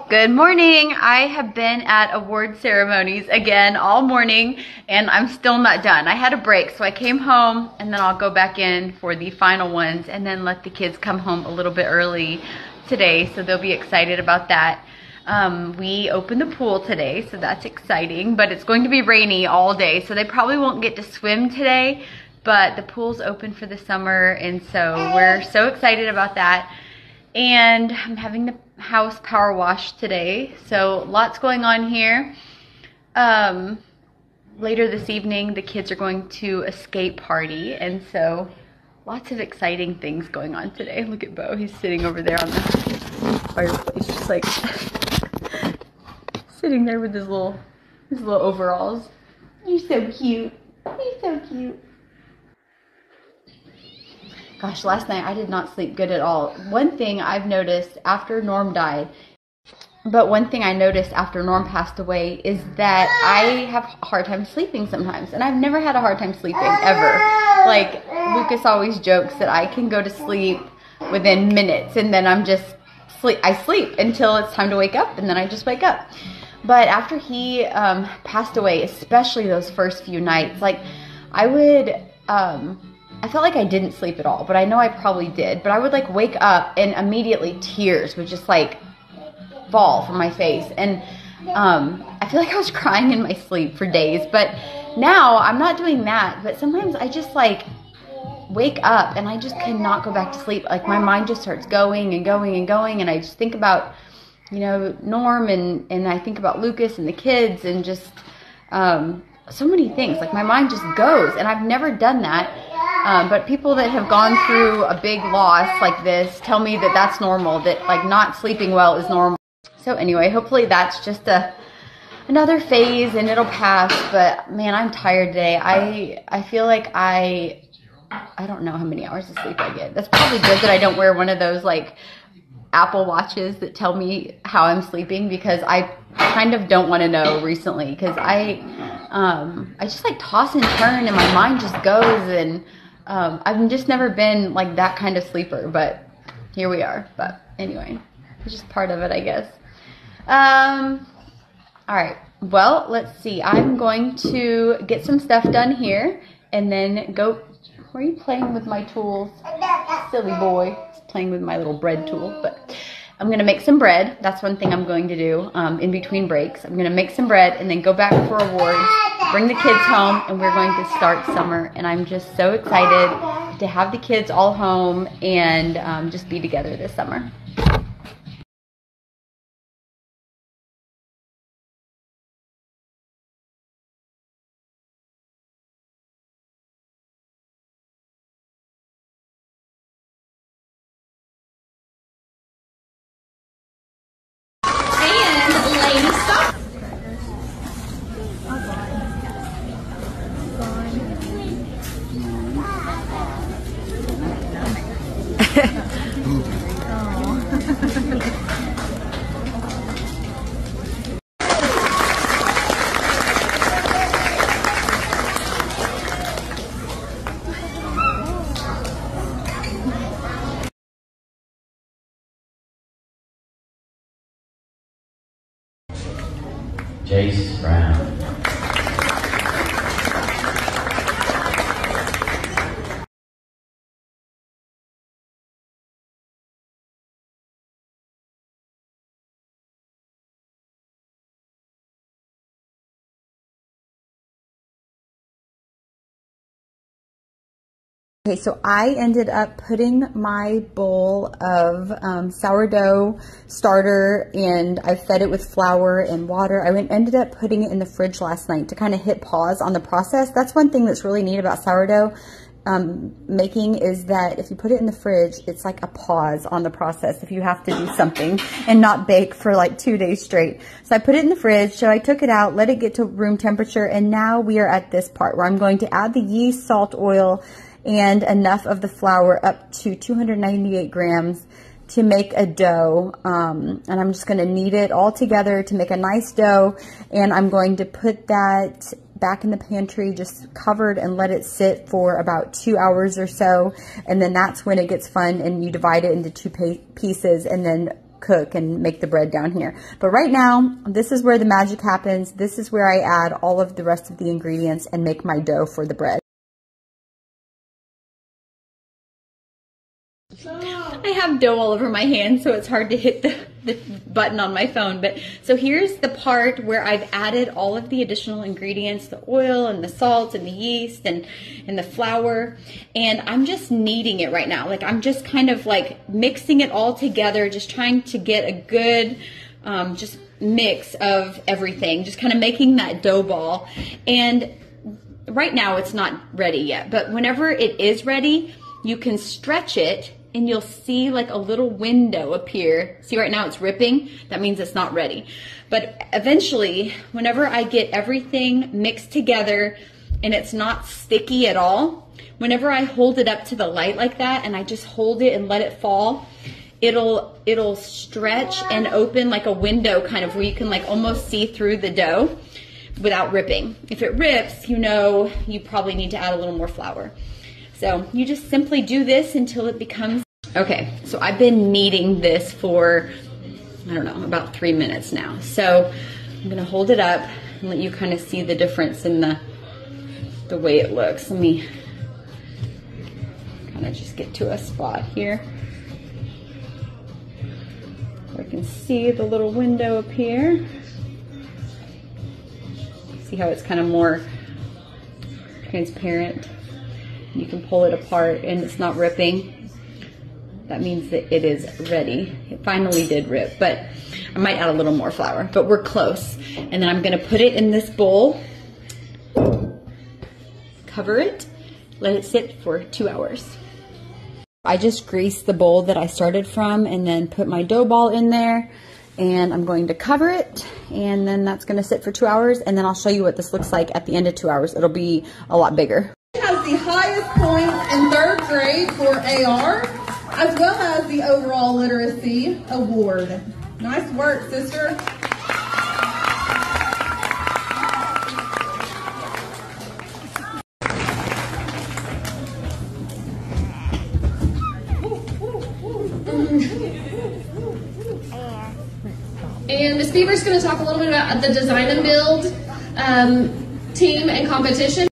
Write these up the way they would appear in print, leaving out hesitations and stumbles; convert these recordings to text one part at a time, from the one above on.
Good morning. I have been at award ceremonies again all morning and I'm still not done. I had a break, so I came home and then I'll go back in for the final ones and then let the kids come home a little bit early today, so they'll be excited about that. We opened the pool today, so that's exciting, but it's going to be rainy all day, so they probably won't get to swim today, but the pool's open for the summer, and so we're so excited about that. And I'm having the house power wash today, so lots going on here. Later this evening the kids are going to a skate party, and so lots of exciting things going on today. Look at Bo, he's sitting over there on the fireplace, just like sitting there with his little overalls. You're so cute. You're so cute. Gosh, last night I did not sleep good at all. One thing I've noticed after Norm died, but one thing I noticed after Norm passed away is that I have a hard time sleeping sometimes. And I've never had a hard time sleeping, ever. Like, Lucas always jokes that I can go to sleep within minutes and then I sleep until it's time to wake up, and then I just wake up. But after he passed away, especially those first few nights, like I felt like I didn't sleep at all, but I know I probably did. But I would like wake up and immediately tears would just like fall from my face. And I feel like I was crying in my sleep for days. But now I'm not doing that. But sometimes I just like wake up and I just cannot go back to sleep. Like my mind just starts going and going and going. And I just think about, you know, Norm and I think about Lucas and the kids and just so many things. Like my mind just goes, and I've never done that. But people that have gone through a big loss like this tell me that that's normal, that like not sleeping well is normal. So anyway, hopefully that's just another phase and it'll pass. But man, I'm tired today. I feel like I don't know how many hours of sleep I get. That's probably good that I don't wear one of those like Apple watches that tell me how I'm sleeping, because I kind of don't want to know recently, because I just like toss and turn and my mind just goes, and I've just never been like that kind of sleeper, but here we are. But anyway, it's just part of it, I guess. All right, well, let's see. I'm going to get some stuff done here and then go. Were you playing with my tools? Silly boy. He's playing with my little bread tool. But I'm going to make some bread. That's one thing I'm going to do in between breaks. I'm going to make some bread and then go back for awards, bring the kids home, and we're going to start summer. And I'm just so excited to have the kids all home and just be together this summer. Jace Brown. Okay, so I ended up putting my bowl of sourdough starter, and I fed it with flour and water. I ended up putting it in the fridge last night to kind of hit pause on the process. That's one thing that's really neat about sourdough making, is that if you put it in the fridge, it's like a pause on the process if you have to do something and not bake for like 2 days straight. So I put it in the fridge, so I took it out, let it get to room temperature, and now we are at this part where I'm going to add the yeast, salt, oil, and enough of the flour, up to 298 grams, to make a dough. And I'm just going to knead it all together to make a nice dough, and I'm going to put that back in the pantry just covered and let it sit for about 2 hours or so, and then that's when it gets fun, and you divide it into two pieces and then cook and make the bread down here. But right now, this is where the magic happens. This is where I add all of the rest of the ingredients and make my dough for the bread. I have dough all over my hand, so it's hard to hit the button on my phone. But so here's the part where I've added all of the additional ingredients, the oil and the salt and the yeast and the flour. And I'm just kneading it right now. Like I'm just kind of like mixing it all together, just trying to get a good just mix of everything, just kind of making that dough ball. And right now it's not ready yet, but whenever it is ready, you can stretch it and you'll see like a little window appear. See, right now it's ripping. That means it's not ready. But eventually, whenever I get everything mixed together and it's not sticky at all, whenever I hold it up to the light like that and I just hold it and let it fall, it'll stretch and open like a window kind of where you can like almost see through the dough without ripping. If it rips, you know you probably need to add a little more flour. So you just simply do this until it becomes, okay, so I've been kneading this for, I don't know, about 3 minutes now. So I'm gonna hold it up and let you kind of see the difference in the way it looks. Let me kind of just get to a spot here. I can see the little window appear. See how it's kind of more transparent? You can pull it apart and it's not ripping. That means that it is ready. It finally did rip, but I might add a little more flour, but we're close. And then I'm gonna put it in this bowl, cover it, let it sit for 2 hours. I just greased the bowl that I started from and then put my dough ball in there, and I'm going to cover it, and then that's gonna sit for 2 hours, and then I'll show you what this looks like at the end of 2 hours. It'll be a lot bigger. Has the highest points in 3rd grade for AR, as well as the overall literacy award. Nice work, sister. And Ms. Beaver's going to talk a little bit about the design and build team and competition.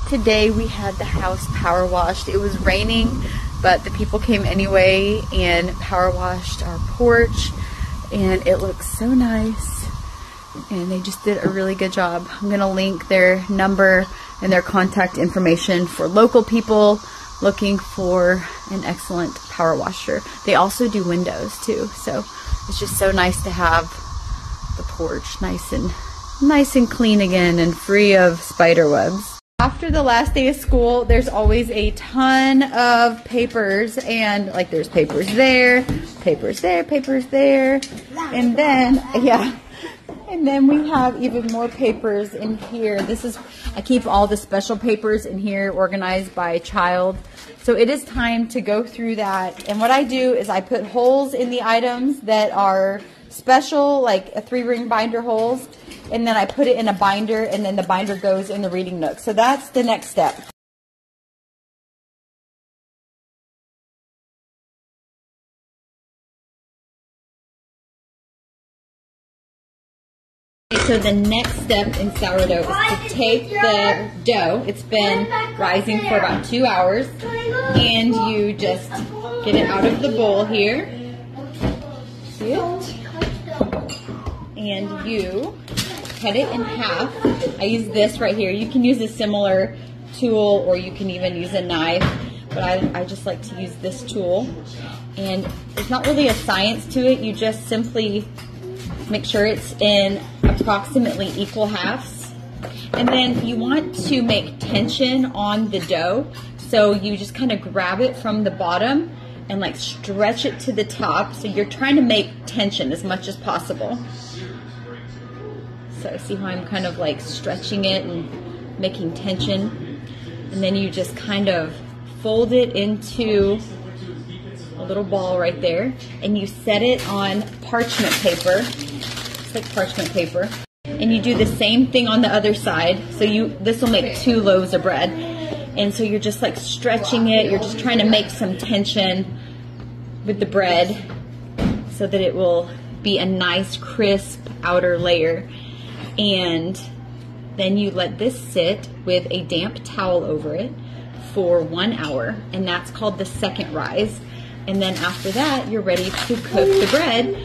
Today we had the house power washed. It was raining, but the people came anyway and power washed our porch, and it looks so nice, and they just did a really good job. I'm gonna link their number and their contact information for local people looking for an excellent power washer. They also do windows too, so it's just so nice to have the porch nice and clean again and free of spider webs. After the last day of school, there's always a ton of papers, and like there's papers there, papers there, papers there, and then, yeah, and then we have even more papers in here. I keep all the special papers in here organized by child. So it is time to go through that, and what I do is I put holes in the items that are special, like a 3-ring binder holes, and then I put it in a binder, and then the binder goes in the reading nook. So that's the next step. So the next step in sourdough is to take the dough. It's been rising for about 2 hours, and you just get it out of the bowl here. See it? And you cut it in half. I use this right here. You can use a similar tool, or you can even use a knife, but I just like to use this tool. And there's not really a science to it. You just simply make sure it's in approximately equal halves. And then you want to make tension on the dough. So you just kind of grab it from the bottom and like stretch it to the top. So you're trying to make tension as much as possible. So see how I'm kind of like stretching it and making tension, and then you just kind of fold it into a little ball right there, and you set it on parchment paper. It's like parchment paper. And you do the same thing on the other side. So this will make 2 loaves of bread. And so you're just like stretching it. You're just trying to make some tension with the bread so that it will be a nice crisp outer layer. And then you let this sit with a damp towel over it for 1 hour, and that's called the second rise. And then after that, you're ready to cook the bread.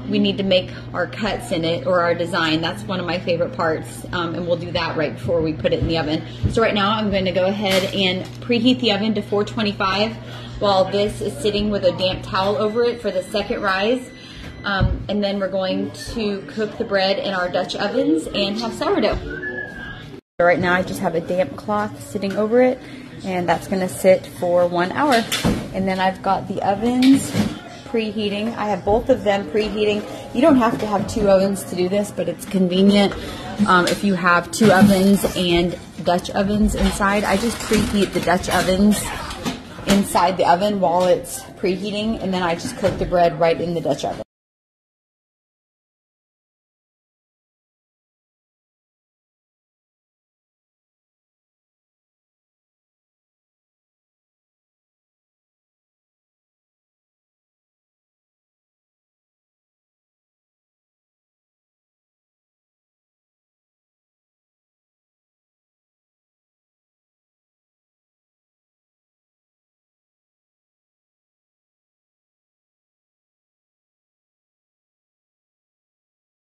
We need to make our cuts in it, or our design. That's one of my favorite parts, and we'll do that right before we put it in the oven. So right now I'm going to go ahead and preheat the oven to 425 while this is sitting with a damp towel over it for the second rise. And then we're going to cook the bread in our Dutch ovens and have sourdough. So right now I just have a damp cloth sitting over it, and that's going to sit for 1 hour. And then I've got the ovens preheating. I have both of them preheating. You don't have to have 2 ovens to do this, but it's convenient if you have 2 ovens and Dutch ovens inside. I just preheat the Dutch ovens inside the oven while it's preheating, and then I just cook the bread right in the Dutch oven.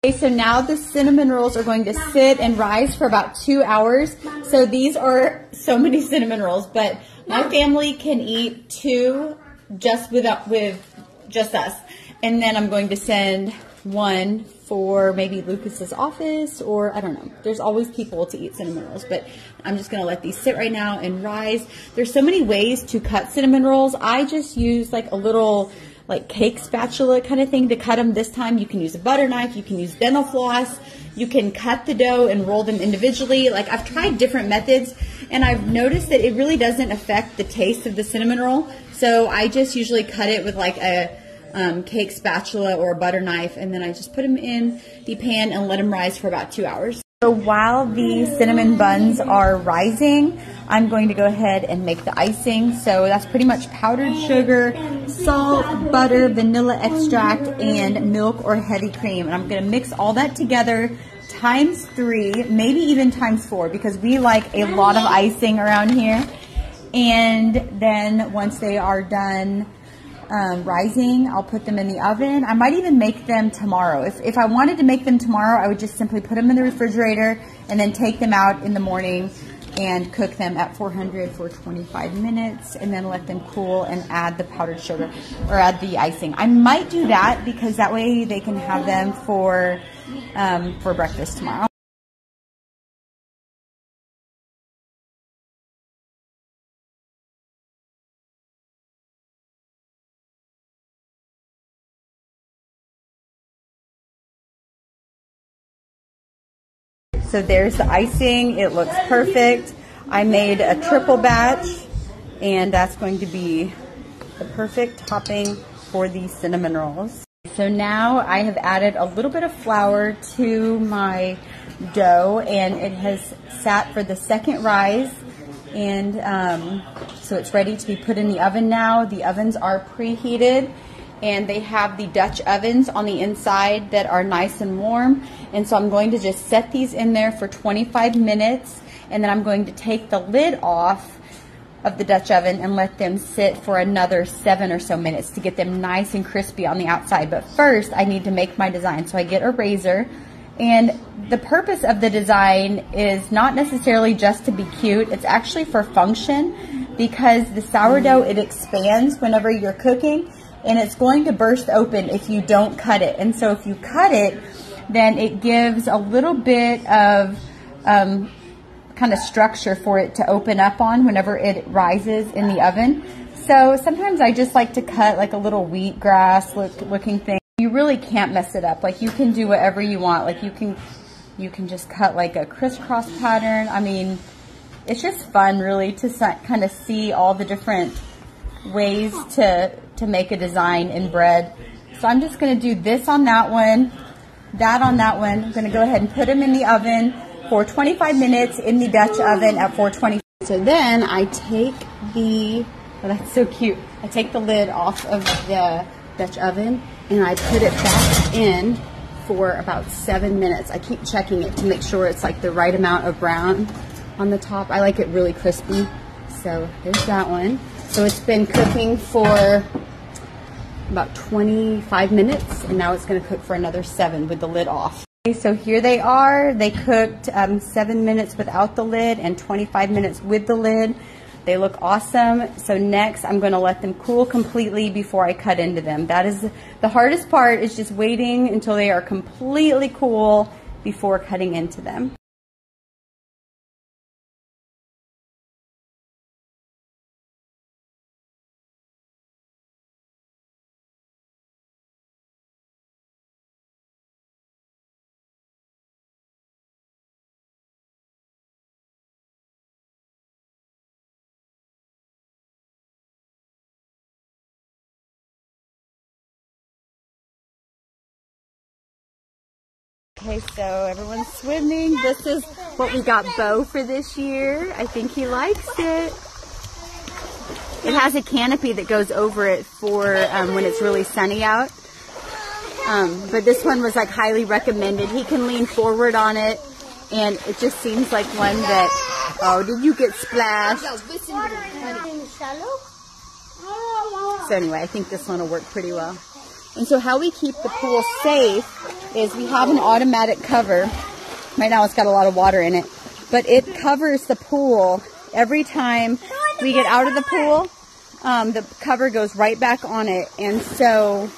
Okay, so now the cinnamon rolls are going to sit and rise for about 2 hours. So these are so many cinnamon rolls, but my family can eat 2 just with just us. And then I'm going to send 1 for maybe Lucas's office, or I don't know. There's always people to eat cinnamon rolls, but I'm just going to let these sit right now and rise. There's so many ways to cut cinnamon rolls. I just use like a little like cake spatula kind of thing to cut them. This time you can use a butter knife, you can use dental floss, you can cut the dough and roll them individually. Like I've tried different methods, and I've noticed that it really doesn't affect the taste of the cinnamon roll. So I just usually cut it with like a cake spatula or a butter knife, and then I just put them in the pan and let them rise for about 2 hours. So while the cinnamon buns are rising, I'm going to go ahead and make the icing. So that's pretty much powdered sugar, salt, butter, vanilla extract, and milk or heavy cream. And I'm going to mix all that together times 3, maybe even times 4, because we like a lot of icing around here. And then once they are done rising, I'll put them in the oven. I might even make them tomorrow. If I wanted to make them tomorrow, I would just simply put them in the refrigerator and then take them out in the morning and cook them at 400 for 25 minutes and then let them cool and add the powdered sugar or add the icing. I might do that because that way they can have them for breakfast tomorrow. So there's the icing. It looks perfect. I made a triple batch, and that's going to be the perfect topping for the cinnamon rolls. So now I have added a little bit of flour to my dough, and it has sat for the second rise, and so it's ready to be put in the oven now. The ovens are preheated, and they have the Dutch ovens on the inside that are nice and warm. And so I'm going to just set these in there for 25 minutes, and then I'm going to take the lid off of the Dutch oven and let them sit for another 7 or so minutes to get them nice and crispy on the outside. But first I need to make my design. So I get a razor, and the purpose of the design is not necessarily just to be cute. It's actually for function, because the sourdough, it expands whenever you're cooking, and it's going to burst open if you don't cut it. And so if you cut it, then it gives a little bit of kind of structure for it to open up on whenever it rises in the oven. So sometimes I just like to cut like a little wheatgrass looking thing. You really can't mess it up. Like you can do whatever you want. Like you can just cut like a crisscross pattern. I mean, it's just fun really to kind of see all the different ways to make a design in bread. So I'm just going to do this on that one, that on that one. I'm going to go ahead and put them in the oven for 25 minutes in the Dutch oven at 420. So then I take the, oh, that's so cute. I take the lid off of the Dutch oven and I put it back in for about 7 minutes. I keep checking it to make sure it's like the right amount of brown on the top. I like it really crispy. So there's that one. So it's been cooking for about 25 minutes and now it's going to cook for another 7 with the lid off. Okay, so here they are. They cooked 7 minutes without the lid and 25 minutes with the lid. They look awesome. So next I'm going to let them cool completely before I cut into them. That is the hardest part, is just waiting until they are completely cool before cutting into them. Okay, so everyone's swimming. This is what we got Bo for this year. I think he likes it. It has a canopy that goes over it for when it's really sunny out. But this one was like highly recommended. He can lean forward on it, and it just seems like one that, oh, did you get splashed? So anyway, I think this one will work pretty well. And so how we keep the pool safe is we have an automatic cover. Right now it's got a lot of water in it, but it covers the pool every time we get out of the pool. The cover goes right back on it. And so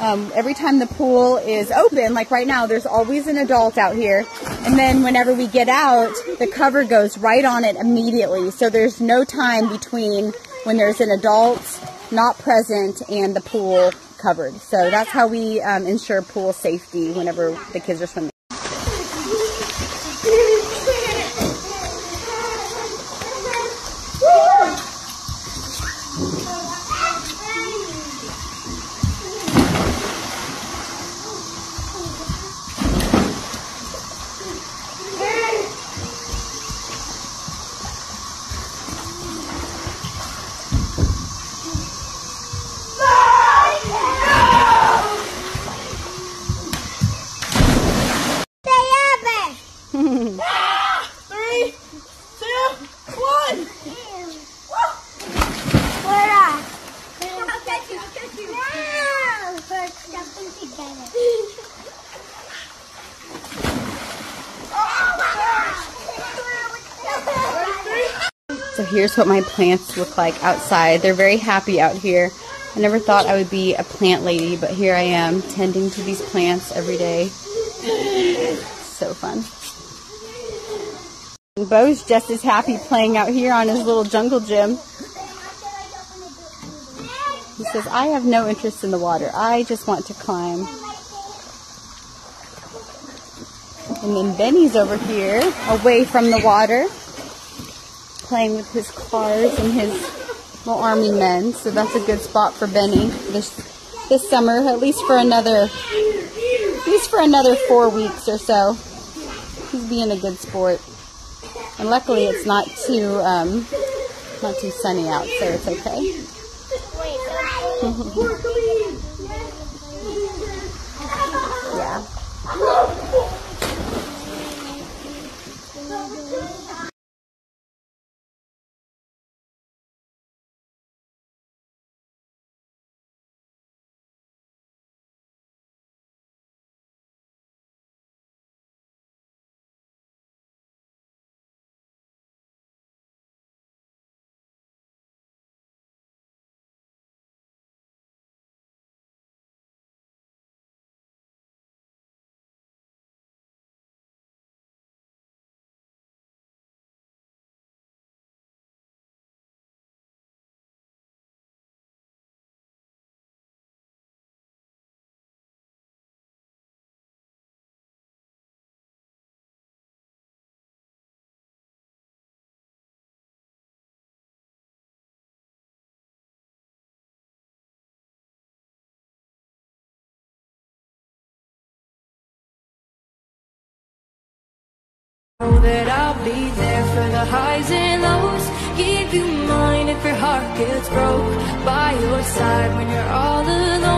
every time the pool is open, like right now, there's always an adult out here. And then whenever we get out, the cover goes right on it immediately. So there's no time between when there's an adult not present and the pool covered. So that's how we ensure pool safety whenever the kids are swimming. So here's what my plants look like outside. They're very happy out here. I never thought I would be a plant lady, but here I am tending to these plants every day. So fun. And Bo's just as happy playing out here on his little jungle gym. He says, I have no interest in the water. I just want to climb. And then Benny's over here, away from the water, playing with his cars and his little army men. So that's a good spot for Benny this summer, at least for another 4 weeks or so. He's being a good sport. And luckily it's not too sunny out, so it's okay. Yeah. Know that I'll be there for the highs and lows. Give you mine if your heart gets broke. By your side when you're all alone.